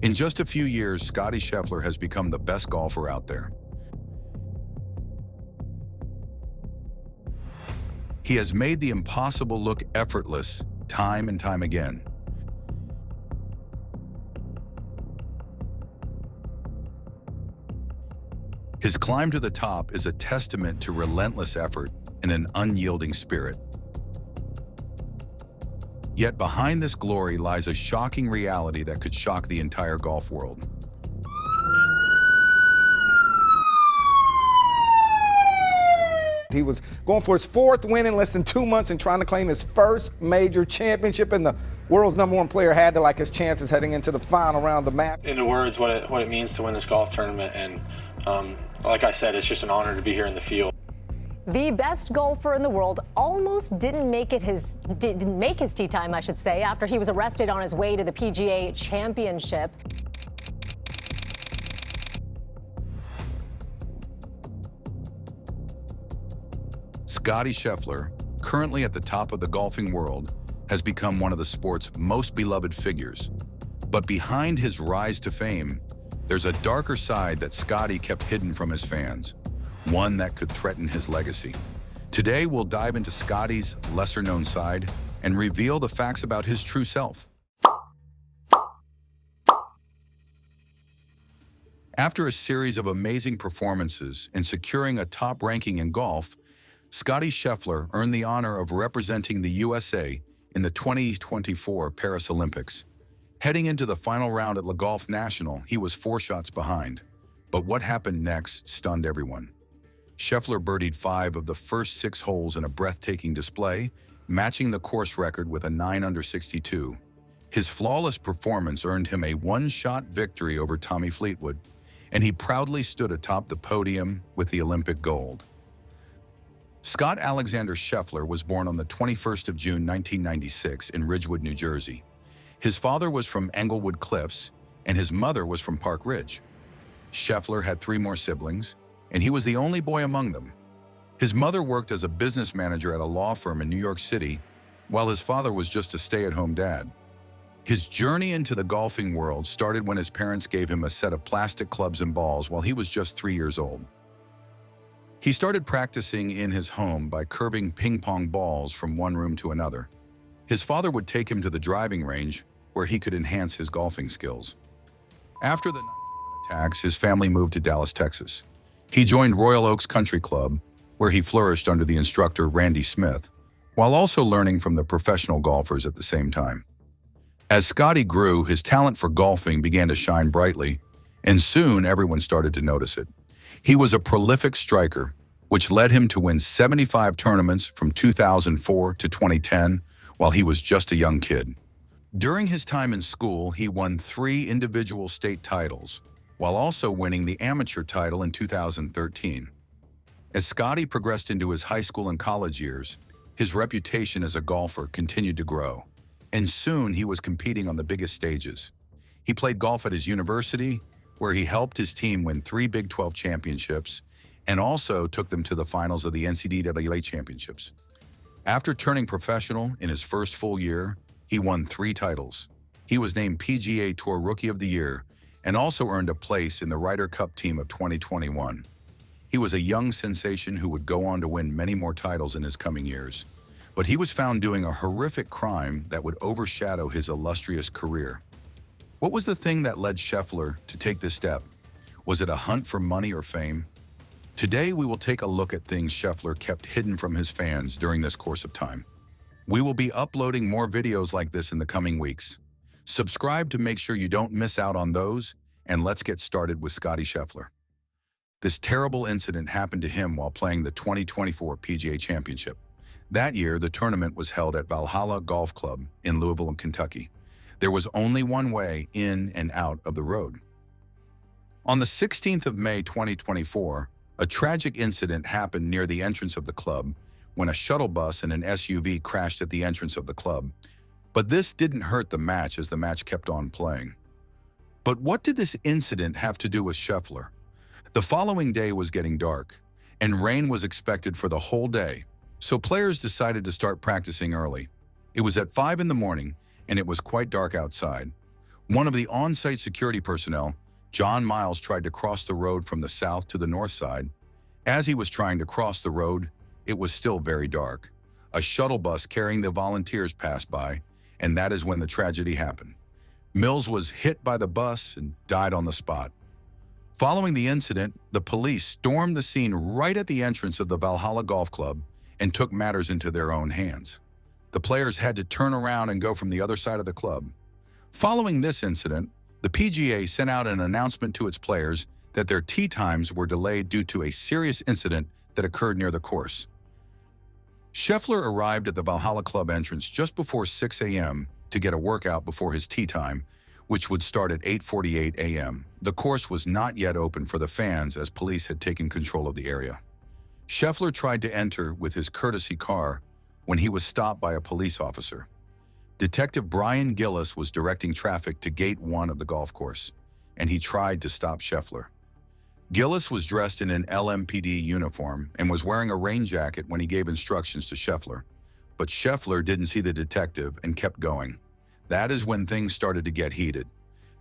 In just a few years, Scottie Scheffler has become the best golfer out there. He has made the impossible look effortless time and time again. His climb to the top is a testament to relentless effort and an unyielding spirit. Yet behind this glory lies a shocking reality that could shock the entire golf world. He was going for his fourth win in less than 2 months and trying to claim his first major championship, and the world's #1 player had to like his chances heading into the final round of the match. Into words, what it means to win this golf tournament, and like I said, it's just an honor to be here in the field. The best golfer in the world almost didn't make his tee time, I should say, after he was arrested on his way to the PGA Championship. Scottie Scheffler, currently at the top of the golfing world, has become one of the sport's most beloved figures. But behind his rise to fame, there's a darker side that Scottie kept hidden from his fans, one that could threaten his legacy. Today, we'll dive into Scottie's lesser-known side and reveal the facts about his true self. After a series of amazing performances and securing a top ranking in golf, Scottie Scheffler earned the honor of representing the USA in the 2024 Paris Olympics. Heading into the final round at Le Golf National, he was 4 shots behind. But what happened next stunned everyone. Scheffler birdied 5 of the first 6 holes in a breathtaking display, matching the course record with a 9 under 62. His flawless performance earned him a 1-shot victory over Tommy Fleetwood, and he proudly stood atop the podium with the Olympic gold. Scott Alexander Scheffler was born on the 21st of June 1996 in Ridgewood, New Jersey. His father was from Englewood Cliffs, and his mother was from Park Ridge. Scheffler had 3 more siblings, and he was the only boy among them. His mother worked as a business manager at a law firm in New York City, while his father was just a stay-at-home dad. His journey into the golfing world started when his parents gave him a set of plastic clubs and balls while he was just 3 years old. He started practicing in his home by curving ping-pong balls from one room to another. His father would take him to the driving range where he could enhance his golfing skills. After the 9/11 attacks, his family moved to Dallas, Texas. He joined Royal Oaks Country Club, where he flourished under the instructor Randy Smith, while also learning from the professional golfers at the same time. As Scottie grew, his talent for golfing began to shine brightly, and soon everyone started to notice it. He was a prolific striker, which led him to win 75 tournaments from 2004 to 2010 while he was just a young kid. During his time in school, he won 3 individual state titles, while also winning the amateur title in 2013. As Scottie progressed into his high school and college years, his reputation as a golfer continued to grow, and soon he was competing on the biggest stages. He played golf at his university, where he helped his team win 3 Big 12 championships and also took them to the finals of the NCAA championships. After turning professional in his first full year, he won 3 titles. He was named PGA Tour Rookie of the Year and also earned a place in the Ryder Cup team of 2021. He was a young sensation who would go on to win many more titles in his coming years. But he was found doing a horrific crime that would overshadow his illustrious career. What was the thing that led Scheffler to take this step? Was it a hunt for money or fame? Today, we will take a look at things Scheffler kept hidden from his fans during this course of time. We will be uploading more videos like this in the coming weeks. Subscribe to make sure you don't miss out on those, and let's get started with Scottie Scheffler. This terrible incident happened to him while playing the 2024 PGA Championship. That year, the tournament was held at Valhalla Golf Club in Louisville, Kentucky. There was only one way in and out of the road. On the 16th of May 2024, a tragic incident happened near the entrance of the club when a shuttle bus and an SUV crashed at the entrance of the club. But this didn't hurt the match as the match kept on playing. But what did this incident have to do with Scheffler? The following day was getting dark, and rain was expected for the whole day, so players decided to start practicing early. It was at 5 in the morning, and it was quite dark outside. One of the on-site security personnel, John Miles, tried to cross the road from the south to the north side. As he was trying to cross the road, it was still very dark. A shuttle bus carrying the volunteers passed by, and that is when the tragedy happened. Mills was hit by the bus and died on the spot. Following the incident, the police stormed the scene right at the entrance of the Valhalla Golf Club and took matters into their own hands. The players had to turn around and go from the other side of the club. Following this incident, the PGA sent out an announcement to its players that their tee times were delayed due to a serious incident that occurred near the course. Scheffler arrived at the Valhalla Club entrance just before 6 a.m. to get a workout before his tee time, which would start at 8:48 a.m. The course was not yet open for the fans as police had taken control of the area. Scheffler tried to enter with his courtesy car when he was stopped by a police officer. Detective Brian Gillis was directing traffic to Gate 1 of the golf course, and he tried to stop Scheffler. Gillis was dressed in an LMPD uniform and was wearing a rain jacket when he gave instructions to Scheffler, but Scheffler didn't see the detective and kept going. That is when things started to get heated.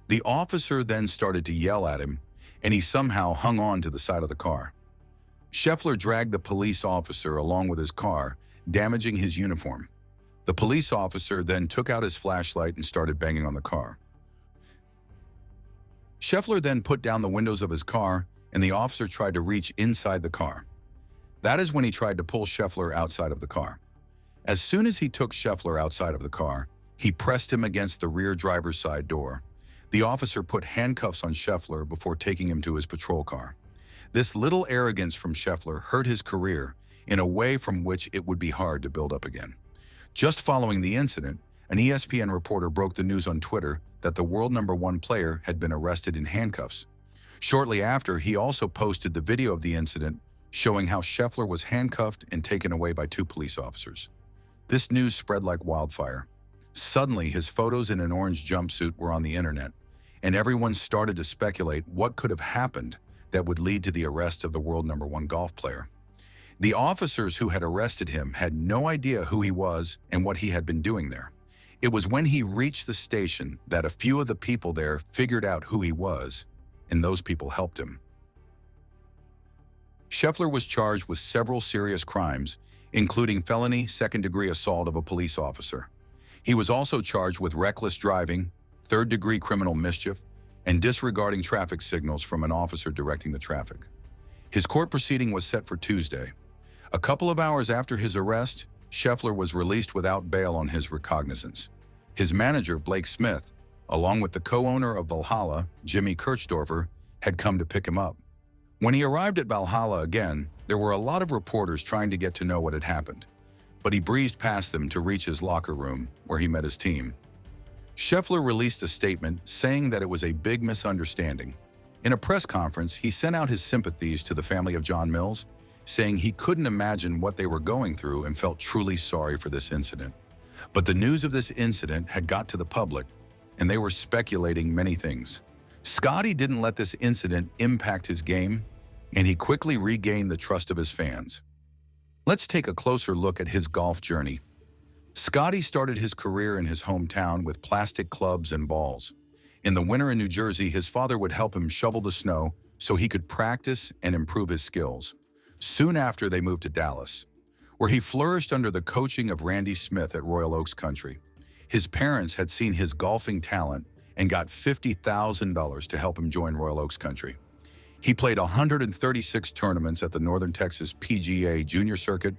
The officer then started to yell at him, and he somehow hung on to the side of the car. Scheffler dragged the police officer along with his car, damaging his uniform. The police officer then took out his flashlight and started banging on the car. Scheffler then put down the windows of his car, and the officer tried to reach inside the car. That is when he tried to pull Scheffler outside of the car. As soon as he took Scheffler outside of the car, he pressed him against the rear driver's side door. The officer put handcuffs on Scheffler before taking him to his patrol car. This little arrogance from Scheffler hurt his career in a way from which it would be hard to build up again. Just following the incident, an ESPN reporter broke the news on Twitter that the world #1 player had been arrested in handcuffs. Shortly after, he also posted the video of the incident showing how Scheffler was handcuffed and taken away by 2 police officers. This news spread like wildfire. Suddenly, his photos in an orange jumpsuit were on the internet, and everyone started to speculate what could have happened that would lead to the arrest of the world #1 golf player. The officers who had arrested him had no idea who he was and what he had been doing there. It was when he reached the station that a few of the people there figured out who he was, and those people helped him. Scheffler was charged with several serious crimes, including felony second-degree assault of a police officer. He was also charged with reckless driving, third-degree criminal mischief, and disregarding traffic signals from an officer directing the traffic. His court proceeding was set for Tuesday. A couple of hours after his arrest, Scheffler was released without bail on his recognizance. His manager, Blake Smith, along with the co-owner of Valhalla, Jimmy Kirchdorfer, had come to pick him up. When he arrived at Valhalla again, there were a lot of reporters trying to get to know what had happened, but he breezed past them to reach his locker room, where he met his team. Scheffler released a statement saying that it was a big misunderstanding. In a press conference, he sent out his sympathies to the family of John Mills, saying he couldn't imagine what they were going through and felt truly sorry for this incident. But the news of this incident had got to the public, and they were speculating many things. Scottie didn't let this incident impact his game, and he quickly regained the trust of his fans. Let's take a closer look at his golf journey. Scottie started his career in his hometown with plastic clubs and balls. In the winter in New Jersey, his father would help him shovel the snow so he could practice and improve his skills. Soon after, they moved to Dallas, where he flourished under the coaching of Randy Smith at Royal Oaks Country. His parents had seen his golfing talent and got $50,000 to help him join Royal Oaks Country. He played 136 tournaments at the Northern Texas PGA Junior Circuit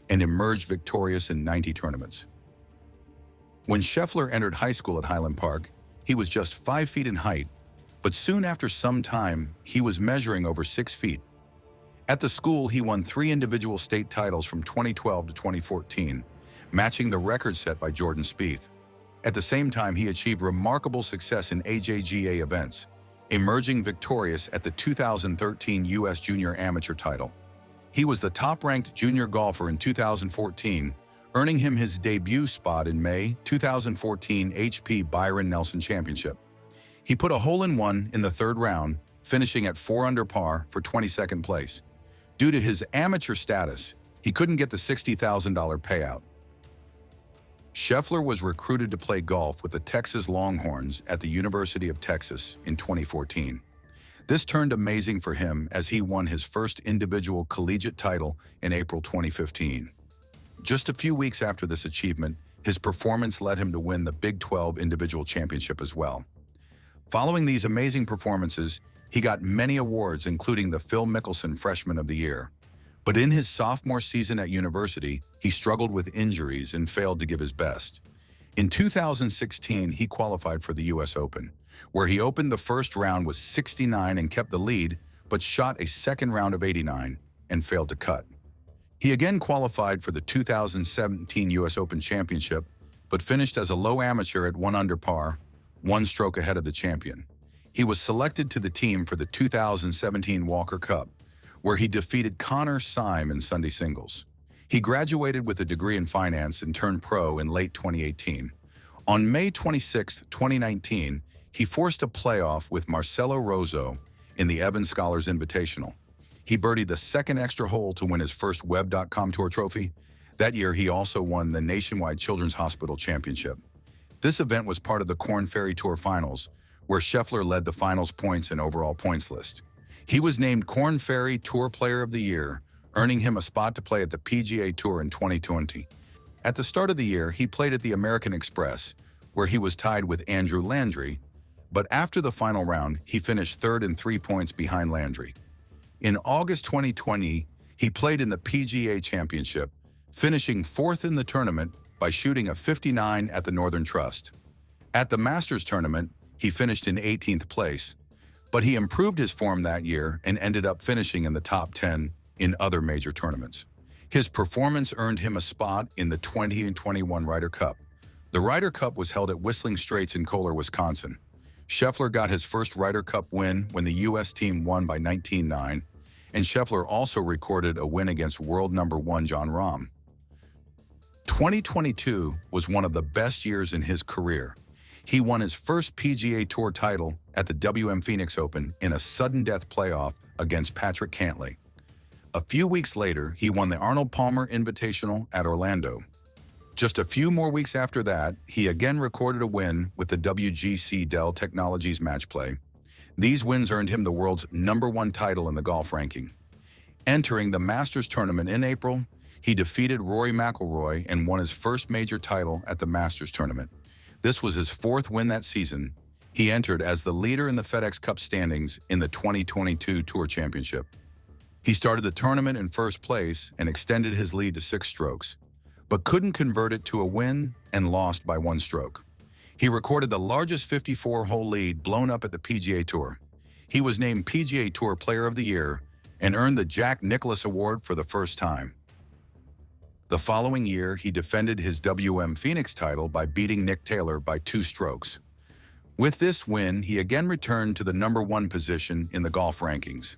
and emerged victorious in 90 tournaments. When Scheffler entered high school at Highland Park, he was just 5 feet in height, but soon after some time, he was measuring over 6 feet. At the school, he won 3 individual state titles from 2012 to 2014, matching the record set by Jordan Spieth. At the same time, he achieved remarkable success in AJGA events, emerging victorious at the 2013 U.S. Junior Amateur title. He was the top-ranked junior golfer in 2014, earning him his debut spot in May 2014 HP Byron Nelson Championship. He put a hole-in-one in the 3rd round, finishing at 4 under par for 22nd place. Due to his amateur status, he couldn't get the $60,000 payout. Scheffler was recruited to play golf with the Texas Longhorns at the University of Texas in 2014. This turned amazing for him as he won his first individual collegiate title in April 2015. Just a few weeks after this achievement, his performance led him to win the Big 12 individual championship as well. Following these amazing performances, he got many awards, including the Phil Mickelson Freshman of the Year. But in his sophomore season at university, he struggled with injuries and failed to give his best. In 2016, he qualified for the US Open, where he opened the first round with 69 and kept the lead, but shot a second round of 89 and failed to cut. He again qualified for the 2017 US Open Championship, but finished as a low amateur at 1 under par, 1 stroke ahead of the champion. He was selected to the team for the 2017 Walker Cup, where he defeated Connor Syme in Sunday singles. He graduated with a degree in finance and turned pro in late 2018. On May 26, 2019, he forced a playoff with Marcelo Rozo in the Evans Scholars Invitational. He birdied the second extra hole to win his first Web.com Tour trophy. That year, he also won the Nationwide Children's Hospital Championship. This event was part of the Korn Ferry Tour Finals, where Scheffler led the finals points and overall points list. He was named Korn Ferry Tour Player of the Year, earning him a spot to play at the PGA Tour in 2020. At the start of the year, he played at the American Express, where he was tied with Andrew Landry, but after the final round, he finished third and 3 points behind Landry. In August 2020, he played in the PGA Championship, finishing fourth in the tournament by shooting a 59 at the Northern Trust. At the Masters tournament, he finished in 18th place, but he improved his form that year and ended up finishing in the top 10 in other major tournaments. His performance earned him a spot in the 2021 Ryder Cup. The Ryder Cup was held at Whistling Straits in Kohler, Wisconsin. Scheffler got his first Ryder Cup win when the U.S. team won by 19-9, and Scheffler also recorded a win against world number 1 Jon Rahm. 2022 was one of the best years in his career. He won his first PGA Tour title at the WM Phoenix Open in a sudden death playoff against Patrick Cantlay. A few weeks later, he won the Arnold Palmer Invitational at Orlando. Just a few more weeks after that, he again recorded a win with the WGC Dell Technologies Match Play. These wins earned him the world's #1 title in the golf ranking. Entering the Masters tournament in April, he defeated Rory McIlroy and won his first major title at the Masters tournament. This was his 4th win that season. He entered as the leader in the FedEx Cup standings in the 2022 Tour Championship. He started the tournament in first place and extended his lead to 6 strokes, but couldn't convert it to a win and lost by 1 stroke. He recorded the largest 54-hole lead blown up at the PGA Tour. He was named PGA Tour Player of the Year and earned the Jack Nicklaus Award for the first time. The following year, he defended his WM Phoenix title by beating Nick Taylor by 2 strokes. With this win, he again returned to the #1 position in the golf rankings.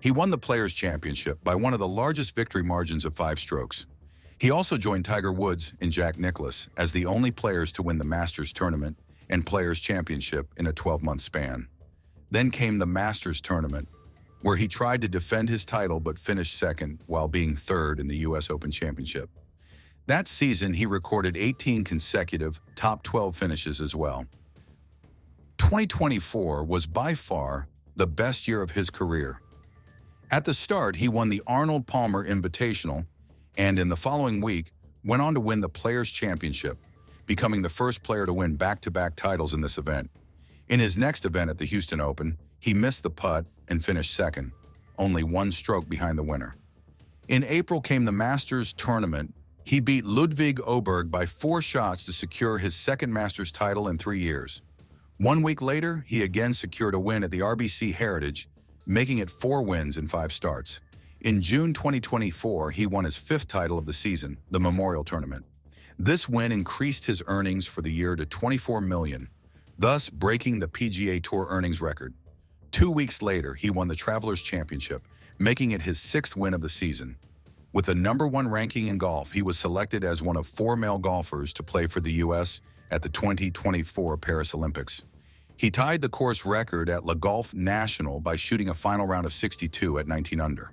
He won the Players' Championship by one of the largest victory margins of 5 strokes. He also joined Tiger Woods and Jack Nicklaus as the only players to win the Masters Tournament and Players' Championship in a 12-month span. Then came the Masters Tournament, where he tried to defend his title but finished second while being third in the US Open Championship. That season, he recorded 18 consecutive top 12 finishes as well. 2024 was by far the best year of his career. At the start, he won the Arnold Palmer Invitational, and in the following week, went on to win the Players' Championship, becoming the first player to win back-to-back titles in this event. In his next event at the Houston Open, he missed the putt and finished second, only 1 stroke behind the winner. In April came the Masters Tournament. He beat Ludwig Oberg by 4 shots to secure his second Masters title in 3 years. 1 week later, he again secured a win at the RBC Heritage, making it 4 wins in 5 starts. In June 2024, he won his 5th title of the season, the Memorial Tournament. This win increased his earnings for the year to $24 million, thus breaking the PGA Tour earnings record. 2 weeks later, he won the Travelers Championship, making it his 6th win of the season. With the #1 ranking in golf, he was selected as one of 4 male golfers to play for the U.S. at the 2024 Paris Olympics. He tied the course record at Le Golf National by shooting a final round of 62 at 19 under.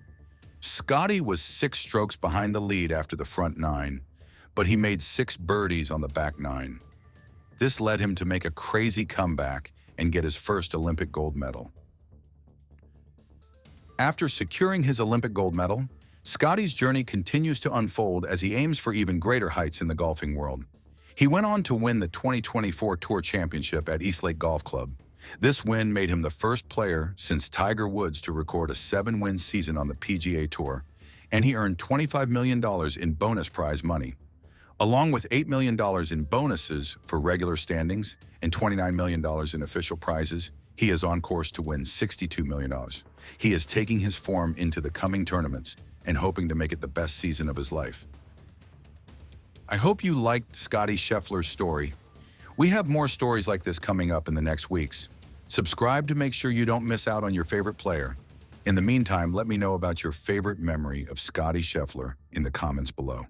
Scottie was 6 strokes behind the lead after the front 9, but he made 6 birdies on the back 9. This led him to make a crazy comeback and get his first Olympic gold medal. After securing his Olympic gold medal, Scottie's journey continues to unfold as he aims for even greater heights in the golfing world. He went on to win the 2024 Tour Championship at Eastlake Golf Club. This win made him the first player since Tiger Woods to record a 7-win season on the PGA Tour, and he earned $25 million in bonus prize money. Along with $8 million in bonuses for regular standings and $29 million in official prizes, he is on course to win $62 million. He is taking his form into the coming tournaments and hoping to make it the best season of his life. I hope you liked Scottie Scheffler's story. We have more stories like this coming up in the next weeks. Subscribe to make sure you don't miss out on your favorite player. In the meantime, let me know about your favorite memory of Scottie Scheffler in the comments below.